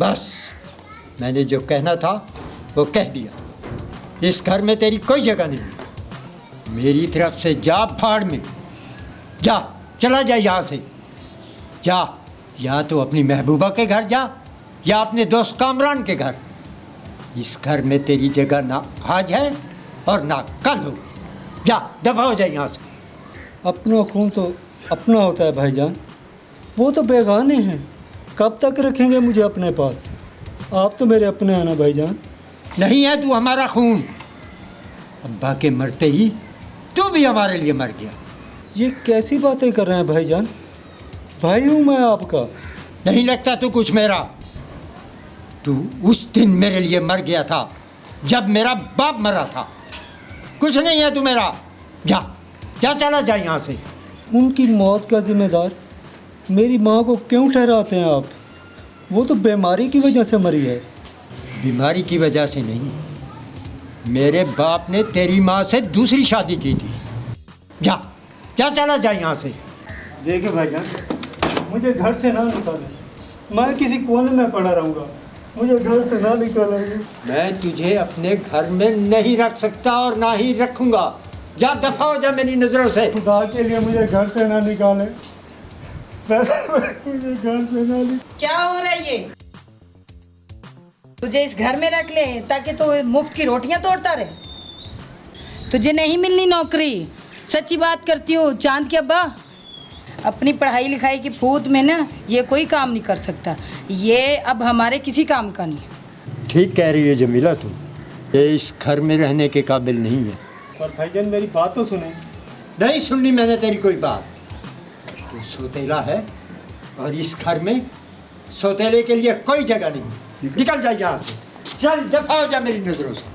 बस मैंने जो कहना था वो कह दिया। इस घर में तेरी कोई जगह नहीं। मेरी तरफ से जा भाड़ में, जा, चला जा यहाँ से। जा, या तो अपनी महबूबा के घर जा या अपने दोस्त कामरान के घर। इस घर में तेरी जगह ना आज है और ना कल हो। जा, दफा हो जाए यहाँ से। अपना खून तो अपना होता है भाईजान, वो तो बेगाने हैं। कब तक रखेंगे मुझे अपने पास? आप तो मेरे अपने हैं ना भाईजान। नहीं है तू हमारा खून। अब्बा के मरते ही तू भी हमारे लिए मर गया। ये कैसी बातें कर रहे हैं भाईजान? भाई हूँ मैं आपका। नहीं लगता तू कुछ मेरा। तू उस दिन मेरे लिए मर गया था जब मेरा बाप मरा था। कुछ नहीं है तू मेरा। जा, क्या चला जा यहाँ से। उनकी मौत का जिम्मेदार मेरी माँ को क्यों ठहराते हैं आप? वो तो बीमारी की वजह से मरी है। बीमारी की वजह से नहीं, मेरे बाप ने तेरी माँ से दूसरी शादी की थी। जा, क्या चला जा यहाँ से। देखिए भाईजान, मुझे घर से ना निकालें। मैं किसी कोने में पड़ा रहूँगा, मुझे घर से ना निकालेंगे। मैं तुझे अपने घर में नहीं रख सकता और ना ही रखूँगा। जा, दफा हो जा मेरी नज़रों से। खुदा के लिए मुझे घर से ना निकालें। मुझे घर से ना निकालें। क्या हो रहा है ये? तुझे इस घर में रख ले ताकि तू मुफ्त की रोटियां तोड़ता रहे। तुझे नहीं मिलनी नौकरी, सच्ची बात करती हूँ चांद के अब्बा। अपनी पढ़ाई लिखाई की फूट में ना ये कोई काम नहीं कर सकता। ये अब हमारे किसी काम का नहीं। ठीक कह रही है जमीला, तुम ये इस घर में रहने के काबिल नहीं है। पर भाईजान मेरी बात तो सुने। नहीं सुननी मैंने तेरी कोई बात। तू सौतेला है और इस घर में सौतेले के लिए कोई जगह नहीं। निकल जा यहाँ से। चल, दफा हो जा मेरी नजरों से।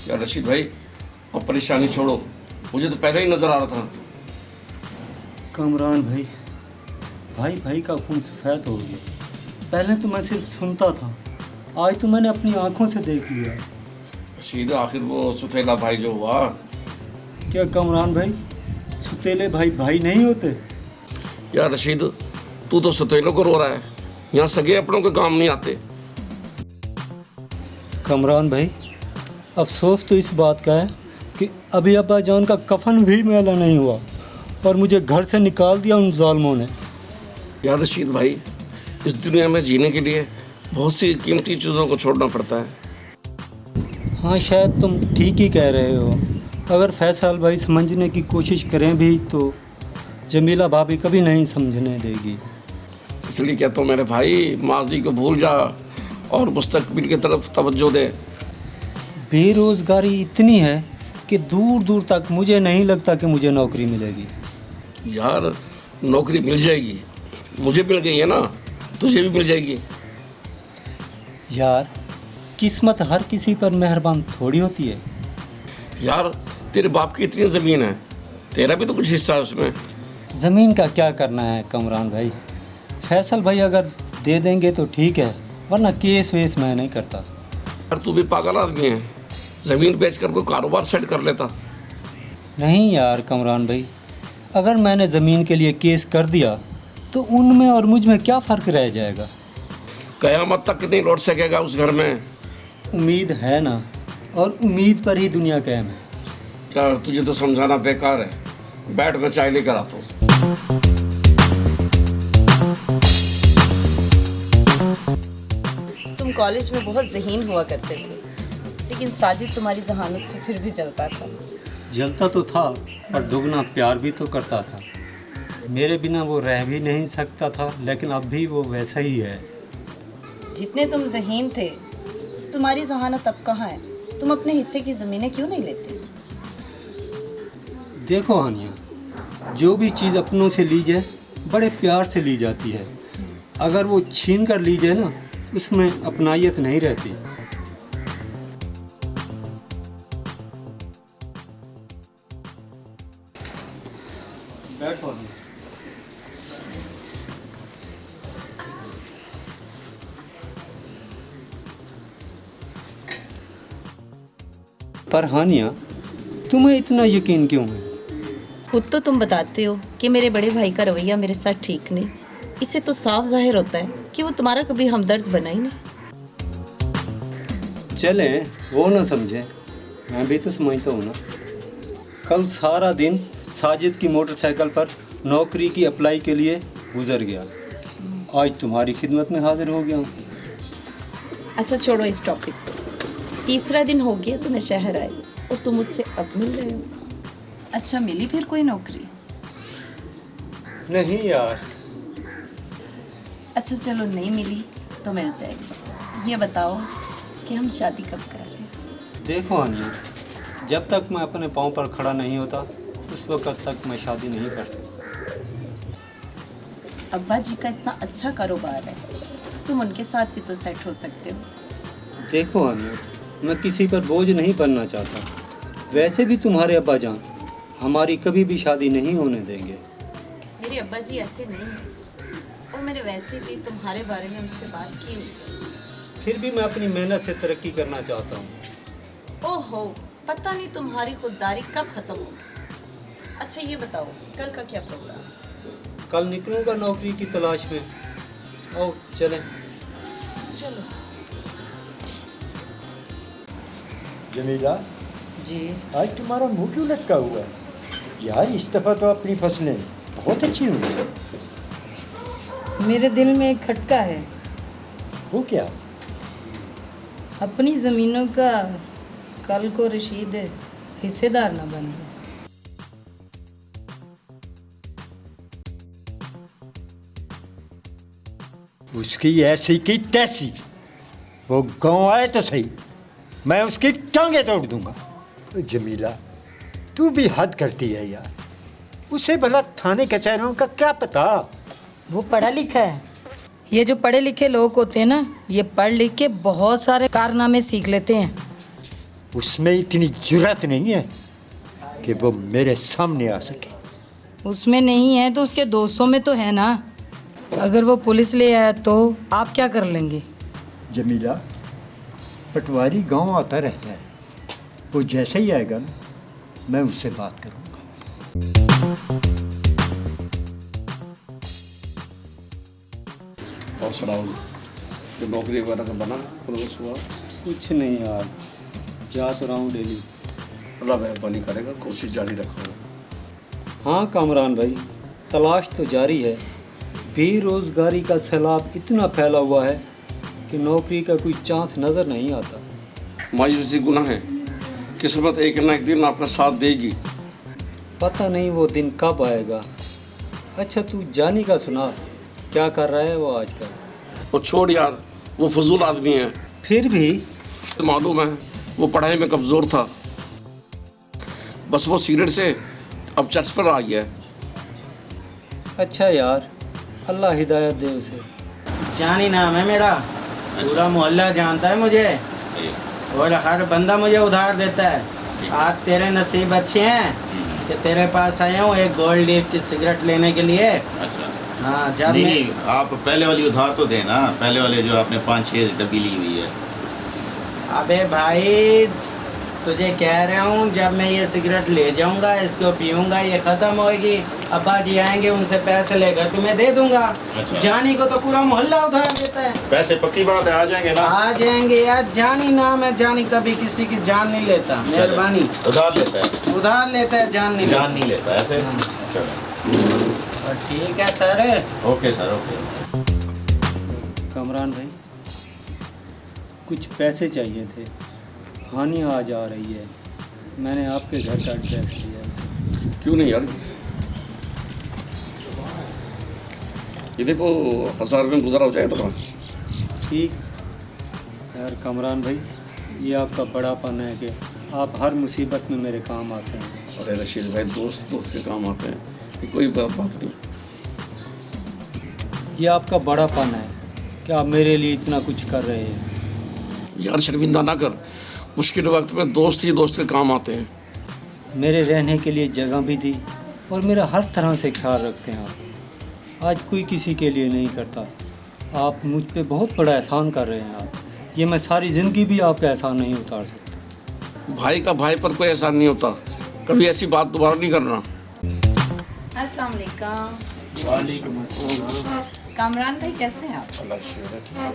यार रशीद भाई, अब परेशानी छोड़ो, मुझे तो पहले ही नजर आ रहा था। कामरान भाई, भाई भाई का खून सफ़ेद हो गया। पहले तो मैं सिर्फ सुनता था, आज तो मैंने अपनी आंखों से देख लिया। रशीद, आखिर वो सुथेला भाई जो हुआ। क्या कामरान भाई, सुतेले भाई भाई नहीं होते? यार रशीद, तू तो सुतेलों को रो रहा है, यहाँ सगे अपनों के काम नहीं आते। कामरान भाई, अफसोस तो इस बात का है कि अभी अब्बा जान का कफन भी मैला नहीं हुआ और मुझे घर से निकाल दिया उन जालिमों ने। यार रशीद भाई, इस दुनिया में जीने के लिए बहुत सी कीमती चीज़ों को छोड़ना पड़ता है। हाँ, शायद तुम ठीक ही कह रहे हो। अगर फैसल भाई समझने की कोशिश करें भी तो जमीला भाभी कभी नहीं समझने देगी। इसलिए कहता हूँ मेरे भाई, माजी को भूल जा और मुस्तकबिल की तरफ तवज्जो दे। बेरोज़गारी इतनी है कि दूर दूर तक मुझे नहीं लगता कि मुझे नौकरी मिलेगी। यार नौकरी मिल जाएगी, मुझे मिल गई है ना, तुझे भी मिल जाएगी। यार किस्मत हर किसी पर मेहरबान थोड़ी होती है। यार तेरे बाप की इतनी ज़मीन है, तेरा भी तो कुछ हिस्सा है उसमें। ज़मीन का क्या करना है कमरान भाई? फैसल भाई अगर दे देंगे तो ठीक है, वरना केस वेस मैं नहीं करता। यार तू भी पागल आदमी है, ज़मीन बेचकर कोई कारोबार सेट कर लेता। नहीं यार कमरान भाई, अगर मैंने ज़मीन के लिए केस कर दिया तो उनमें और मुझ में क्या फ़र्क रह जाएगा? कयामत तक नहीं लौट सकेगा उस घर में। उम्मीद है ना, और उम्मीद पर ही दुनिया कायम है। क्या तुझे तो समझाना बेकार है, बैठ मैं चाय लेकर आता हूँ। तुम कॉलेज में बहुत ज़हीन हुआ करते थे, लेकिन साजिद तुम्हारी जहानत से फिर भी जलता था। जलता तो था और दुगना प्यार भी तो करता था। मेरे बिना वो रह भी नहीं सकता था, लेकिन अब भी वो वैसा ही है। जितने तुम ज़हीन थे, तुम्हारी जहानत अब कहाँ है? तुम अपने हिस्से की ज़मीनें क्यों नहीं लेते? देखो हानिया, जो भी चीज़ अपनों से ली जाए बड़े प्यार से ली जाती है। अगर वो छीन कर ली जाए ना, उसमें अपनायत नहीं रहती। बैठो। पर हानिया, तुम्हें इतना यकीन क्यों है? खुद तो तुम बताते हो कि मेरे बड़े भाई का रवैया मेरे साथ ठीक नहीं। इससे तो साफ जाहिर होता है कि वो तुम्हारा कभी हमदर्द बना ही नहीं। चले वो ना समझे, मैं भी तो समझता हूँ ना। कल सारा दिन साजिद की मोटरसाइकिल पर नौकरी की अप्लाई के लिए गुजर गया। आज तुम्हारी खिदमत में हाजिर हो गया हूँ। अच्छा छोड़ो इस टॉपिक को। तीसरा दिन हो गया तुम्हें शहर आए और तुम मुझसे अब मिल रहे हो। अच्छा मिली फिर कोई नौकरी? नहीं यार। अच्छा चलो नहीं मिली तो मिल जाएगी। ये बताओ कि हम शादी कब कर रहे हैं? देखो हानिया, जब तक मैं अपने पाँव पर खड़ा नहीं होता उस वक्त तक मैं शादी नहीं कर सकता। अब्बा जी का इतना अच्छा कारोबार है, तुम उनके साथ भी तो सेट हो सकते हो। देखो हानिया, मैं किसी पर बोझ नहीं बनना चाहता। वैसे भी तुम्हारे अब्बा जान हमारी कभी भी शादी नहीं होने देंगे। मेरे अब्बा जी ऐसे नहीं हैं और मैंने वैसे भी तुम्हारे बारे में उनसे बात की हुई। फिर भी मैं अपनी मेहनत से तरक्की करना चाहता हूँ। ओहो, पता नहीं तुम्हारी खुददारी कब खत्म होगी। अच्छा ये बताओ कल का क्या प्रोग्राम? कल निकलूंगा नौकरी की तलाश में। आओ चलें। चलो। जमीला, जी आज तुम्हारा मुंह क्यों लटका हुआ है? यार इस दफ़ा तो अपनी फसलें बहुत अच्छी हुई। मेरे दिल में एक खटका है। वो क्या? अपनी ज़मीनों का कल को रशीद हिस्सेदार ना बन जाए। उसकी ऐसी की तैसी, वो गांव आए तो सही, मैं उसकी टांगे तोड़ दूंगा। जमीला, तू भी हद करती है यार। उसे भला थाने कचहरियों का क्या पता? वो पढ़ा लिखा है। ये जो पढ़े लिखे लोग होते हैं ना, ये पढ़ लिख के बहुत सारे कारनामे सीख लेते हैं। उसमें इतनी जुर्रत नहीं है कि वो मेरे सामने आ सके। उसमें नहीं है तो उसके दोस्तों में तो है ना। अगर वो पुलिस ले आया तो आप क्या कर लेंगे? जमीला, पटवारी गांव आता रहता है, वो जैसे ही आएगा ना, मैं उससे बात करूंगा। और सुनाओ, जो नौकरी वगैरह का बना प्रोग्रेस हुआ? कुछ नहीं यार, जा तो रहा हूँ डेली। अल्लाह मेहरबानी करेगा, कोशिश जारी रखो। हाँ कामरान भाई, तलाश तो जारी है। बेरोज़गारी का सैलाब इतना फैला हुआ है कि नौकरी का कोई चांस नज़र नहीं आता। मायूसी गुनाह है, किस्मत एक ना एक दिन आपका साथ देगी। पता नहीं वो दिन कब आएगा। अच्छा तू जानी का सुना, क्या कर रहा है वो आजकल? वो छोड़ यार, वो फजूल आदमी है। फिर भी मालूम है वो पढ़ाई में कमज़ोर था, बस वो सिगरेट से अब चर्च पर आ गया है। अच्छा यार, अल्लाह हिदायत दे उसे। जानी नाम है मेरा, पूरा मोहल्ला जानता है मुझे और हर बंदा मुझे उधार देता है। आज तेरे नसीब अच्छे हैं कि तेरे पास आया हूँ एक गोल्ड लीफ की सिगरेट लेने के लिए। अच्छा, हाँ जब नहीं आप पहले वाली उधार तो देना, पहले वाले जो आपने 5-6 डब्बी ली हुई है। अबे भाई तुझे कह रहा हूँ, जब मैं ये सिगरेट ले जाऊँगा, इसको पीऊँगा, ये ख़त्म होएगी, अब्बा जी आएंगे उनसे पैसे लेकर तुम्हें दे दूँगा। अच्छा। जानी को तो पूरा मोहल्ला उधार देता है। पैसे पक्की बात है, आ जाएंगे ना? आ जाएंगे यार, जानी नाम है, जानी कभी किसी की जान नहीं लेता। मेहरबानी। उधार लेता है? उधार लेता है, जान नहीं जान नहीं लेता ऐसे? चलो और ठीक है sir. Okay sir, okay. Kamran भाई, कुछ पैसे चाहिए थे। हानिया आज आ रही है, मैंने आपके घर का एड्रेस दिया उसे। क्यों नहीं यार, ये देखो 1000 में गुजारा हो जाए तो। ठीक यार कामरान भाई, ये आपका बड़ापन है कि आप हर मुसीबत में मेरे काम आते हैं। अरे रशीद भाई, दोस्त दोस्त के काम आते हैं, ये कोई बात नहीं। ये आपका बड़ापन है कि आप मेरे लिए इतना कुछ कर रहे हैं। यार शर्मिंदा ना कर, मुश्किल वक्त में दोस्त ही दोस्त के काम आते हैं। मेरे रहने के लिए जगह भी दी और मेरा हर तरह से ख्याल रखते हैं आप। आज कोई किसी के लिए नहीं करता। आप मुझ पे बहुत बड़ा एहसान कर रहे हैं आप। ये मैं सारी ज़िंदगी भी आपका एहसान नहीं उतार सकता। भाई का भाई पर कोई एहसान नहीं होता। कभी ऐसी बात दोबारा नहीं करना। अस्सलाम वालेकुम। वालेकुम अस्सलाम। कामरान भाई कैसे हैं आप? अल्लाह का शुक्र है, ठीक है।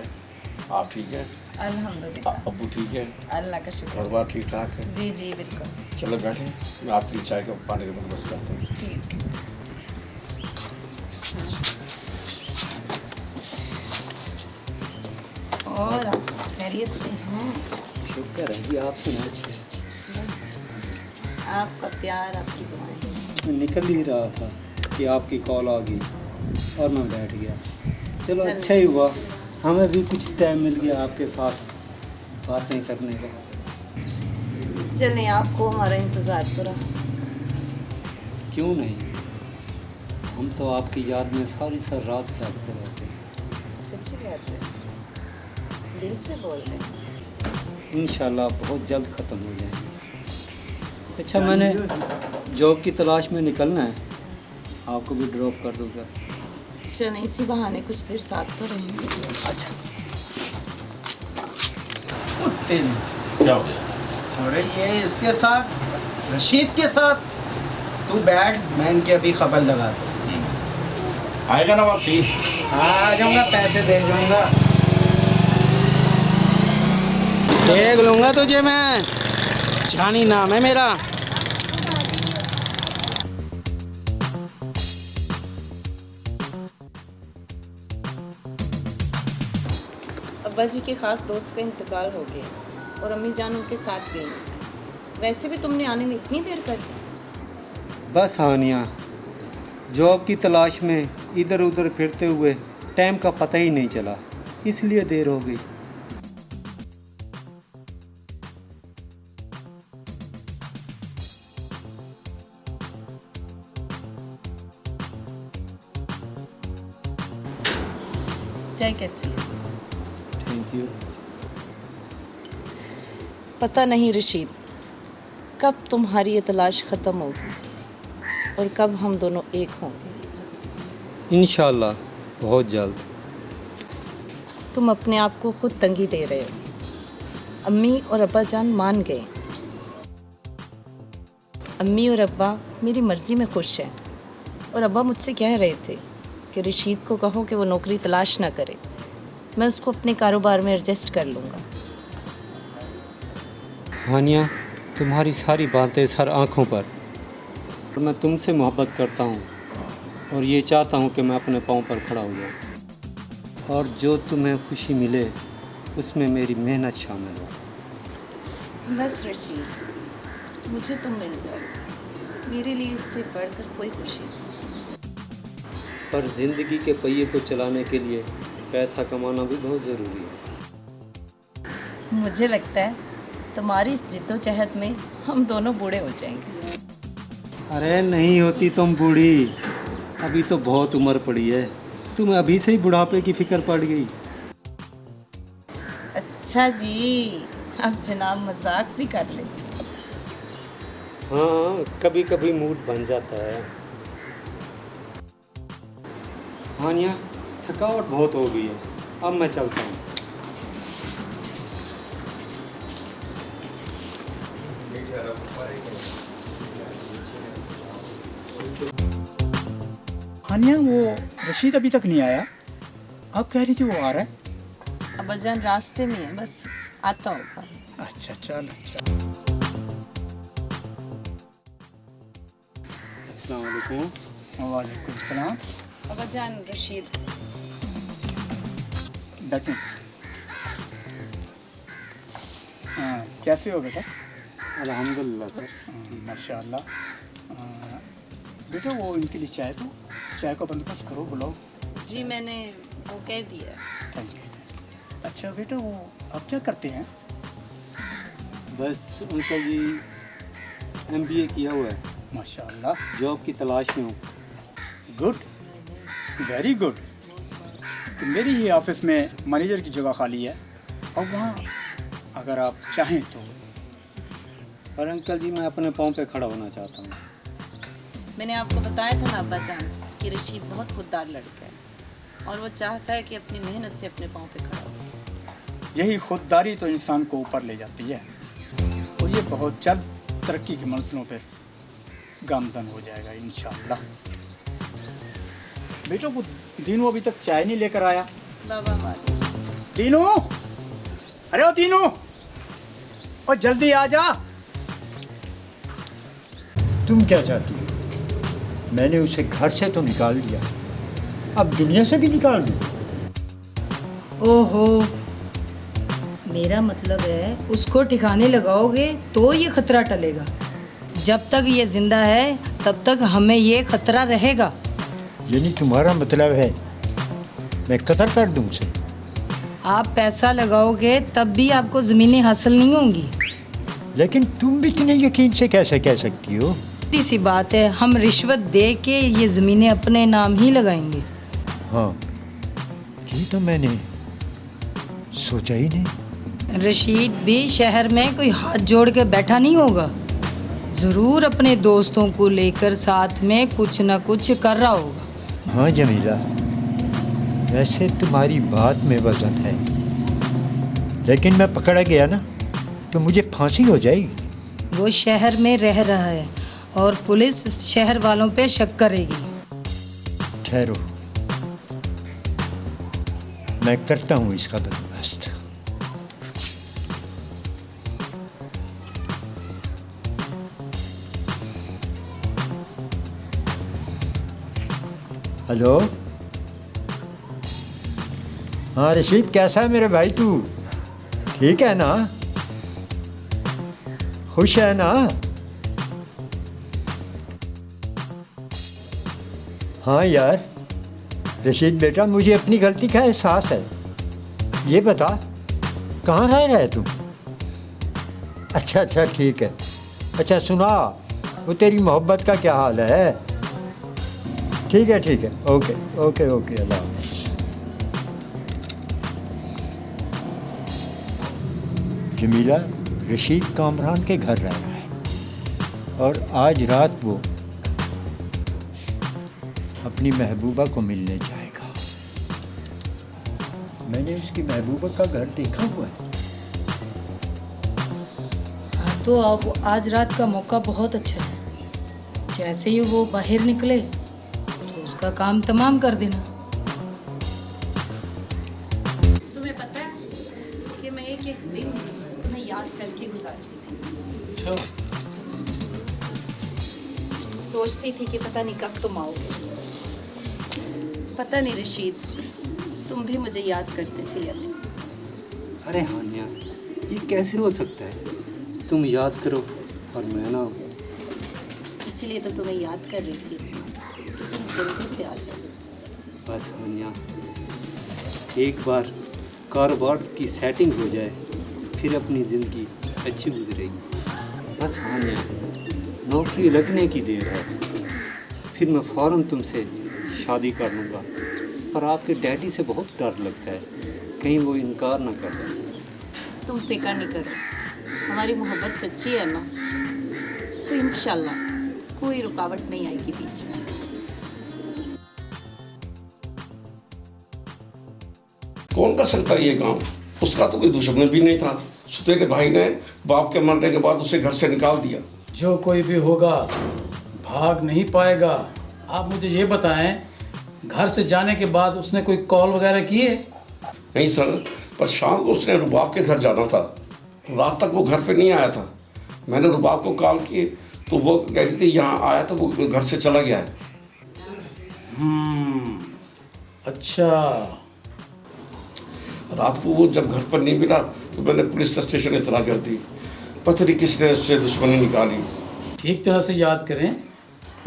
आप ठीक है? अल्हम्दुलिल्लाह। अब्बू ठीक है? अल्लाह का शुक्र। घर बार ठीक ठाक है? जी जी बिल्कुल चलो बैठे, मैं आपके लिए चाय का पानी का बंदोबस्त करता हूँ। ठीक है। और आप खैरियत से हैं? शुक्र है जी, आप सुनाए। बस आपका प्यार, आपकी दुआएं। मैं निकल ही रहा था कि आपकी कॉल आ गई और मैं बैठ गया। चलो अच्छा ही हुआ, हमें भी कुछ टाइम मिल गया आपके साथ बातें करने का। चलें, आपको हमारा इंतज़ार तो रहा। क्यों नहीं, हम तो आपकी याद में सारी रात जागते रहते हैं। सच्ची बात है, दिल से बोल रहे हैं। इंशाल्लाह बहुत जल्द ख़त्म हो जाएंगे। अच्छा, मैंने जॉब की तलाश में निकलना है, आपको भी ड्रॉप कर दूँगा। चलें, इसी बहाने कुछ देर साथ तो रहेंगे। अच्छा, क्या हो गया? अरे ये इसके साथ, रशीद के साथ। तू बैठ, मैं इनकी अभी खबर लगाता हूँ। आएगा ना वापसी? आ जाऊँगा, पैसे दे जाऊँगा, देख लूँगा तुझे मैं। जानी नाम है मेरा। अब्बा जी के ख़ास दोस्त का इंतकाल हो गया और अम्मी जान उनके साथ गई। वैसे भी तुमने आने में इतनी देर कर दी। बस हानिया, जॉब की तलाश में इधर उधर फिरते हुए टाइम का पता ही नहीं चला, इसलिए देर हो गई। चाय कैसी है? Thank you. पता नहीं रशीद, कब तुम्हारी ये तलाश ख़त्म होगी और कब हम दोनों एक होंगे। इंशाल्लाह बहुत जल्द। तुम अपने आप को खुद तंगी दे रहे हो। अम्मी और अब्बा जान मान गए। अम्मी और अब्बा मेरी मर्ज़ी में खुश हैं और अब्बा मुझसे कह रहे थे कि रशीद को कहो कि वो नौकरी तलाश ना करे, मैं उसको अपने कारोबार में एडजस्ट कर लूँगा। हानिया, तुम्हारी सारी बातें सर आँखों पर, और मैं तुमसे मोहब्बत करता हूँ और ये चाहता हूँ कि मैं अपने पाँव पर खड़ा हो जाऊँ और जो तुम्हें खुशी मिले उसमें मेरी मेहनत शामिल हो। बस रशीद, मुझे तुम मिल जाओ, मेरे लिए इससे बढ़कर कोई खुशी नहीं। पर ज़िंदगी के पहिए को चलाने के लिए पैसा कमाना भी बहुत ज़रूरी है। मुझे लगता है तुम्हारी इस जिद्दोजहद में हम दोनों बूढ़े हो जाएंगे। अरे नहीं होती तुम बूढ़ी, अभी तो बहुत उम्र पड़ी है, तुम्हें अभी से ही बुढ़ापे की फिक्र पड़ गई। अच्छा जी, अब जनाब मजाक भी कर लेते। हाँ, कभी कभी मूड बन जाता है। हानिया, थकावट बहुत हो गई है, अब मैं चलता हूँ। हानिया, वो रशीद अभी तक नहीं आया। आप कह रही थी वो आ रहा है। अब्बाजान रास्ते में है, बस आता होगा। अच्छा चल अच्छा। अस्सलाम वालेकुम। वालेकुम सलाम। अब्बाजान रशीद। बैठें। हाँ, कैसे हो बेटा? अल्हम्दुलिल्लाह सर। माशाल्लाह। बेटा वो इनके लिए चाय तो चाय का बंदोबस्त करो, बुलाओ। जी मैंने वो कह दिया। Thank you. अच्छा बेटा, वो आप क्या करते हैं? बस उनका जी MBA किया हुआ है, माशाल्लाह। जॉब की तलाश में हूँ। Good, very good. तो मेरी ही ऑफिस में मैनेजर की जगह खाली है और वहाँ अगर आप चाहें तो। पर अंकल जी, मैं अपने पाँव पे खड़ा होना चाहता हूँ। मैंने आपको बताया था ना अब्बाजान कि रशीद बहुत खुददार लड़का है और वो चाहता है कि अपनी मेहनत से अपने पाँव पे खड़ा हो। यही खुददारी तो इंसान को ऊपर ले जाती है। और ये बहुत जल्द तरक्की की मंजिलों पर गामजन हो जाएगा इंशाअल्लाह। बेटो वो दीनू अभी तक चाय नहीं लेकर आया। दीनू, अरे ओ दीनू, और जल्दी आ जा। तुम क्या चाहती हो? मैंने उसे घर से तो निकाल दिया, अब दुनिया से भी निकाल दूँ? ओहो, मेरा मतलब है उसको ठिकाने लगाओगे तो ये खतरा टलेगा। जब तक ये जिंदा है तब तक हमें ये खतरा रहेगा। यानी तुम्हारा मतलब है मैं कत्ल कर दूँ उसे? आप पैसा लगाओगे तब भी आपको ज़मीनें हासिल नहीं होंगी। लेकिन तुम भी इतने यकीन से कैसे कह सकती हो? सीधी सी बात है, हम रिश्वत दे के ये ज़मीनें अपने नाम ही लगाएंगे। हाँ, ये तो मैंने सोचा ही नहीं। रशीद भी शहर में कोई हाथ जोड़ के बैठा नहीं होगा, ज़रूर अपने दोस्तों को लेकर साथ में कुछ ना कुछ कर रहा होगा। हाँ जमीला, वैसे तुम्हारी बात में वजन है, लेकिन मैं पकड़ा गया ना तो मुझे फांसी हो जाएगी। वो शहर में रह रहा है और पुलिस शहर वालों पे शक करेगी। ठहरो, मैं करता हूँ इसका बंदोबस्त। हेलो, हाँ रशीद, कैसा है मेरे भाई? तू ठीक है ना? खुश है ना? हाँ यार रशीद बेटा, मुझे अपनी गलती का एहसास है। ये बता कहाँ रह रहा है तू? अच्छा अच्छा ठीक है। अच्छा सुना, वो तेरी मोहब्बत का क्या हाल है? ठीक है ठीक है, ओके ओके ओके, अल्लाह हाफ़िज़। जमीला रशीद कामरान के घर रह रहा है और आज रात वो अपनी महबूबा को मिलने जाएगा। मैंने उसकी महबूबा का घर देखा हुआ है। हाँ, तो अब आज रात का मौका बहुत अच्छा है। जैसे ही वो बाहर निकले तो उसका काम तमाम कर देना। तुम्हें पता है कि मैं एक एक दिन मैं याद करके गुजारती थी। सोचती थी कि पता नहीं कब तुम आओगे। पता नहीं रशीद, तुम भी मुझे याद करते थे या नहीं? अरे हानिया, ये कैसे हो सकता है? तुम याद करो और मैं ना। इसीलिए तो तुम्हें याद कर रही थी कि तुम जल्दी से आ जाओ। बस हानिया, एक बार कारोबार की सेटिंग हो जाए फिर अपनी ज़िंदगी अच्छी गुजरेगी। बस हानिया, नौकरी लगने की देर है, फिर मैं फ़ौरन तुमसे शादी कर लूँगा। पर आपके डैडी से बहुत डर लगता है, कहीं वो इनकार ना कर दें। तुम फिक्र नहीं करो, हमारी मोहब्बत सच्ची है ना, तो इंशाल्लाह कोई रुकावट नहीं आएगी बीच में। कौन कर सकता है ये काम? उसका तो कोई दुश्मन भी नहीं था। सुतेले भाई ने बाप के मरने के बाद उसे घर से निकाल दिया। जो कोई भी होगा भाग नहीं पाएगा। आप मुझे ये बताएं, घर से जाने के बाद उसने कोई कॉल वगैरह किए? नहीं सर, पर शाम को उसने रुबाब के घर जाना था। रात तक वो घर पे नहीं आया था। मैंने रुबाब को कॉल की तो वो कह रही थी यहाँ आया तो वो घर से चला गया है। अच्छा। रात को वो जब घर पर नहीं मिला तो मैंने पुलिस स्टेशन इतला कर दी। पता नहीं किसने उससे दुश्मनी निकाली। ठीक तरह से याद करें,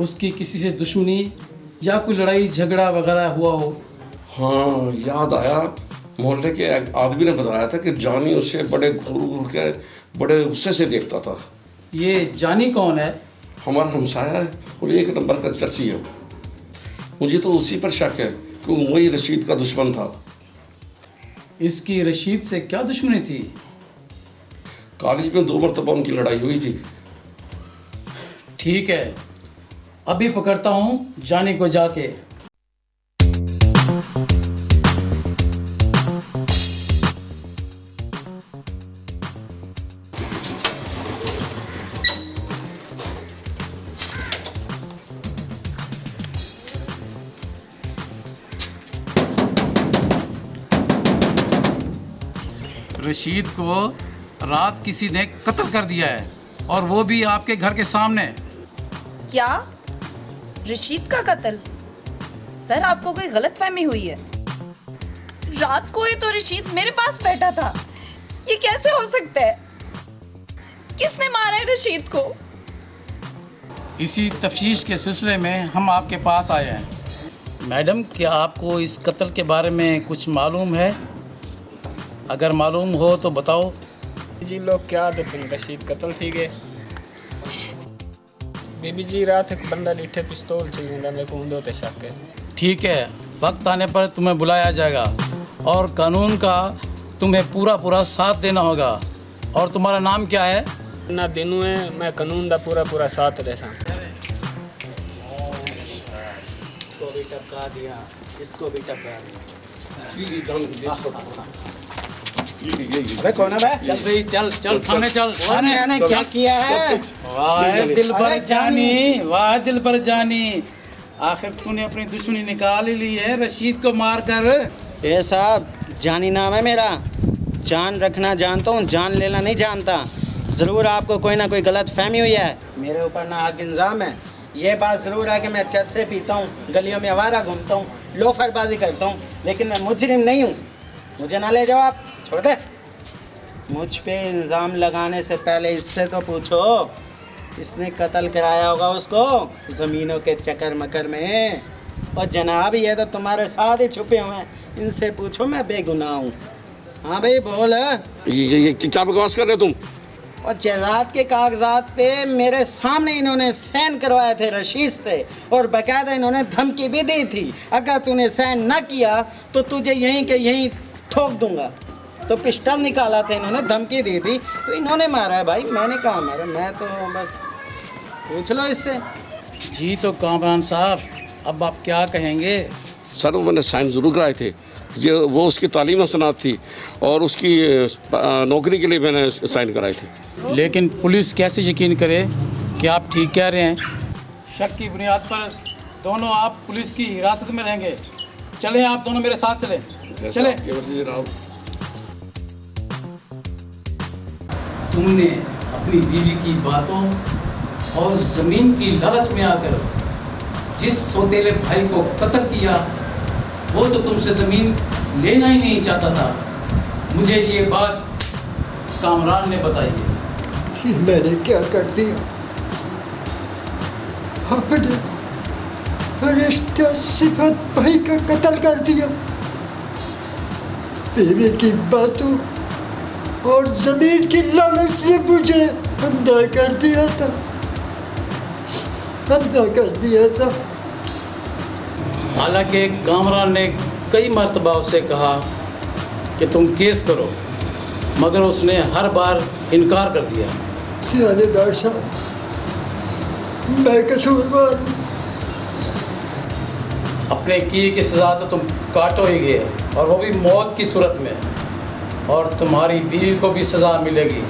उसकी किसी से दुश्मनी या कोई लड़ाई झगड़ा वगैरह हुआ हो? हाँ याद आया, मोहल्ले के एक आदमी ने बताया था कि जानी उससे बड़े घूर घूर के बड़े गुस्से से देखता था। ये जानी कौन है? हमारा हमसाया है और एक नंबर का चर्ची है। मुझे तो उसी पर शक है कि वही रशीद का दुश्मन था। इसकी रशीद से क्या दुश्मनी थी? कॉलेज में 2 मरतबा उनकी लड़ाई हुई थी। ठीक है, अभी पकड़ता हूँ जानी को जाके। रशीद को रात किसी ने कत्ल कर दिया है, और वो भी आपके घर के सामने। क्या? रशीद का कत्ल? सर, आपको कोई गलतफहमी हुई है। रात को ही तो रशीद मेरे पास बैठा था। ये कैसे हो सकता है? किसने मारा है रशीद को? इसी तफ्तीश के सिलसिले में हम आपके पास आए हैं। मैडम, क्या आपको इस कत्ल के बारे में कुछ मालूम है? अगर मालूम हो तो बताओ। जी लोग क्या देते हैं, रशीद कत्ल थी गए। बीबी जी रात एक बंदा नीचे पिस्तौल चलूंगा, मेरे को उन्दो ते शक है। ठीक है, वक्त आने पर तुम्हें बुलाया जाएगा और कानून का तुम्हें पूरा साथ देना होगा। और तुम्हारा नाम क्या है? ना दिनू है, मैं कानून का पूरा साथ दे सा। इसको भी टपका दिया, इसको भी टपका दिया। अबे कौन है बे? चल भाई, चल थाने चल। मैंने क्या किया है? वाह दिल पर जानी, वाह दिल पर जानी, आखिर तूने अपनी दुश्मनी निकाल ही ली है रशीद को मार कर। ए साहब, जानी नाम है मेरा। जान रखना जानता हूँ, जान लेना नहीं जानता। ज़रूर आपको कोई ना कोई गलत फहमी हुई है। मेरे ऊपर ना हक इंजाम है। ये बात ज़रूर है कि मैं चस्से पीता हूँ, गलियों में आवारा घूमता हूँ, लोफरबाजी करता हूँ, लेकिन मैं मुजरिम नहीं हूँ। मुझे ना ले जाओ आप, छोड़ दे। मुझ पे इल्ज़ाम लगाने से पहले इससे तो पूछो, इसने कत्ल कराया होगा उसको ज़मीनों के चक्कर मकर में। और जनाब ये तो तुम्हारे साथ ही छुपे हुए हैं, इनसे पूछो मैं बेगुनाह हूँ। हाँ भाई बोल। ये क्या बकवास कर रहे हो तुम? और जायदाद के कागजात पे मेरे सामने इन्होंने साइन करवाए थे रशीद से, और बाकायदा इन्होंने धमकी भी दी थी, अगर तूने साइन न किया तो तुझे यहीं के यहीं ठोक दूंगा। तो पिस्टल निकाला था इन्होंने, धमकी दी थी, तो इन्होंने मारा है भाई। मैंने कहा मारा, मैं तो बस पूछ लो इससे। जी तो कामरान साहब, अब आप क्या कहेंगे? सर वो मैंने साइन ज़रूर कराए थे। ये वो उसकी तालीम सनात थी और उसकी नौकरी के लिए मैंने साइन कराए थे। लेकिन पुलिस कैसे यकीन करे कि आप ठीक कह रहे हैं? शक की बुनियाद पर दोनों आप पुलिस की हिरासत में रहेंगे। चलें, आप दोनों मेरे साथ चलें। चलें। तुमने अपनी बीवी की बातों और ज़मीन की लालच में आकर जिस सौतेले भाई को कत्ल किया, वो तो तुमसे ज़मीन लेना ही नहीं चाहता था। मुझे ये बात कामरान ने बताई है। कि मैंने क्या कर दिया? अपने फरिश्ता सिफत भाई का कत्ल कर दिया। बीवी की बातों और ज़मीन की लालच ने मुझे अंधा कर दिया था, अंधा कर दिया था। हालांकि कामरान ने कई मर्तबा उससे कहा कि तुम केस करो, मगर उसने हर बार इनकार कर दिया। थानेदार साहब, मैं कसूरवार हूँ। अपने किए की सज़ा तो तुम काटो ही गए, और वो भी मौत की सूरत में, और तुम्हारी बीवी को भी सज़ा मिलेगी।